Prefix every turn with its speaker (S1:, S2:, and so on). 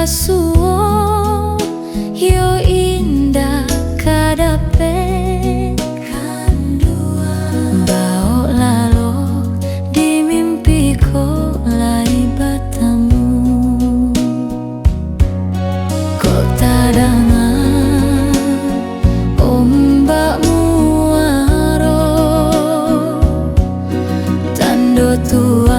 S1: suo yo indah kadape bao lalo di mimpiku lai bertemu kok tak dengar ombakmu aro tanda tua